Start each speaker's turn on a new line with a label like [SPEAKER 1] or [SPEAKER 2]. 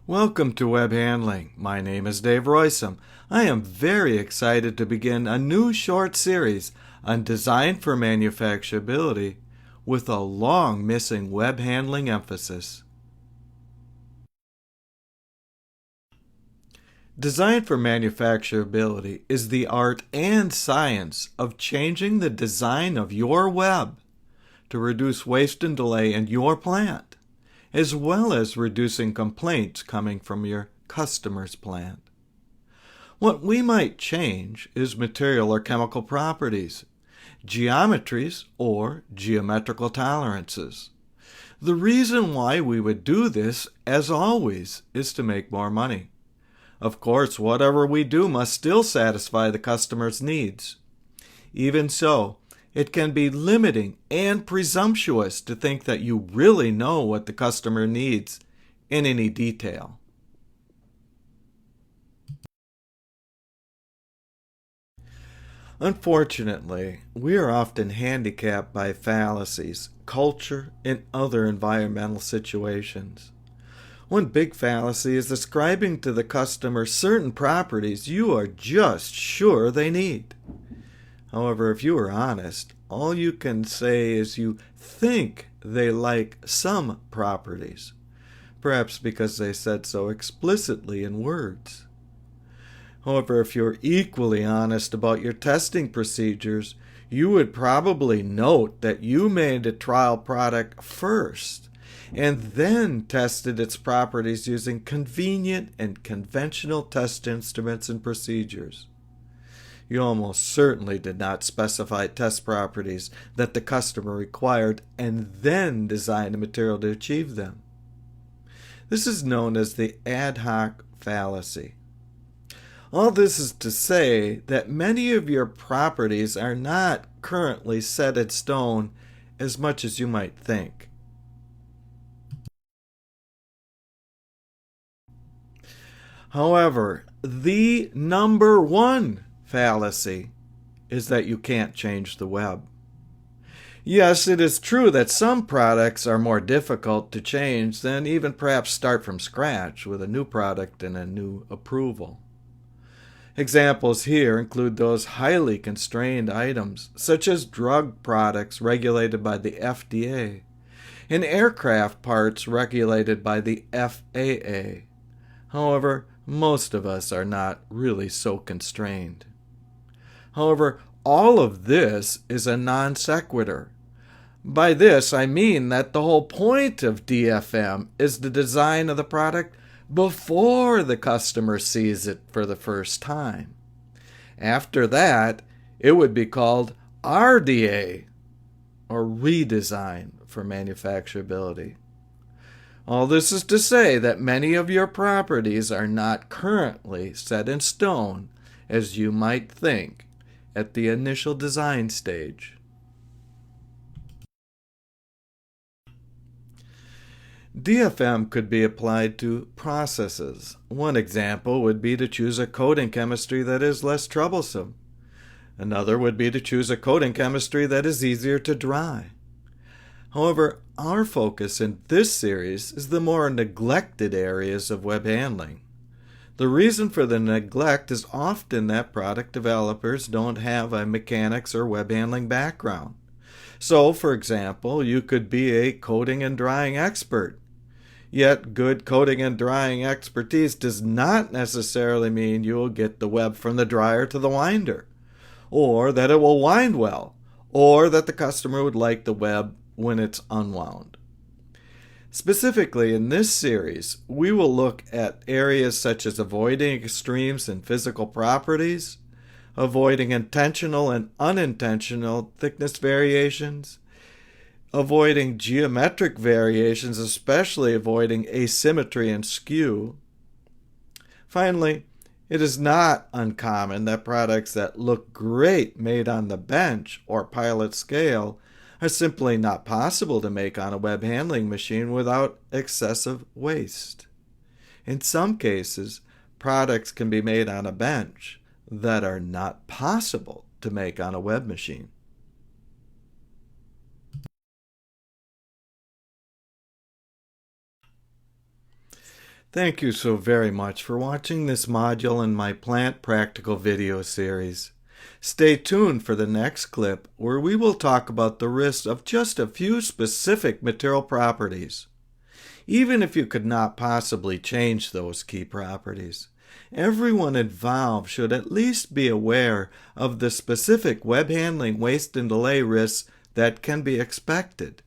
[SPEAKER 1] Welcome to Web Handling. My name is Dave Roisum. I am very excited to begin a new short series on Design for Manufacturability with a long missing web handling emphasis. Design for Manufacturability is the art and science of changing the design of your web to reduce waste and delay in your plant, as well as reducing complaints coming from your customer's plant. What we might change is material or chemical properties, geometries, or geometrical tolerances. The reason why we would do this, as always, is to make more money. Of course, whatever we do must still satisfy the customer's needs. Even so, it can be limiting and presumptuous to think that you really know what the customer needs in any detail. Unfortunately, we are often handicapped by fallacies, culture, and other environmental situations. One big fallacy is ascribing to the customer certain properties you are just sure they need. However, if you are honest, all you can say is you think they like some properties, perhaps because they said so explicitly in words. However, if you're equally honest about your testing procedures, you would probably note that you made a trial product first and then tested its properties using convenient and conventional test instruments and procedures. You almost certainly did not specify test properties that the customer required and then design a material to achieve them. This is known as the ad hoc fallacy. All this is to say that many of your properties are not currently set in stone as much as you might think. However, the number one fallacy is that you can't change the web. Yes, it is true that some products are more difficult to change than even perhaps start from scratch with a new product and a new approval. Examples here include those highly constrained items, such as drug products regulated by the FDA and aircraft parts regulated by the FAA. However, most of us are not really so constrained. However, all of this is a non sequitur. By this, I mean that the whole point of DFM is the design of the product before the customer sees it for the first time. After that, it would be called RDA, or redesign for manufacturability. All this is to say that many of your properties are not currently set in stone as you might think at the initial design stage. DFM could be applied to processes. One example would be to choose a coating chemistry that is less troublesome. Another would be to choose a coating chemistry that is easier to dry. However, our focus in this series is the more neglected areas of web handling. The reason for the neglect is often that product developers don't have a mechanics or web handling background. So, for example, you could be a coating and drying expert. Yet, good coating and drying expertise does not necessarily mean you will get the web from the dryer to the winder, or that it will wind well, or that the customer would like the web when it's unwound. Specifically, in this series, we will look at areas such as avoiding extremes in physical properties, avoiding intentional and unintentional thickness variations, avoiding geometric variations, especially avoiding asymmetry and skew. Finally, it is not uncommon that products that look great made on the bench or pilot scale are simply not possible to make on a web handling machine without excessive waste. In some cases, products can be made on a bench that are not possible to make on a web machine. Thank you so very much for watching this module in my Plant Practical video series. Stay tuned for the next clip where we will talk about the risks of just a few specific material properties. Even if you could not possibly change those key properties, everyone involved should at least be aware of the specific web handling waste and delay risks that can be expected.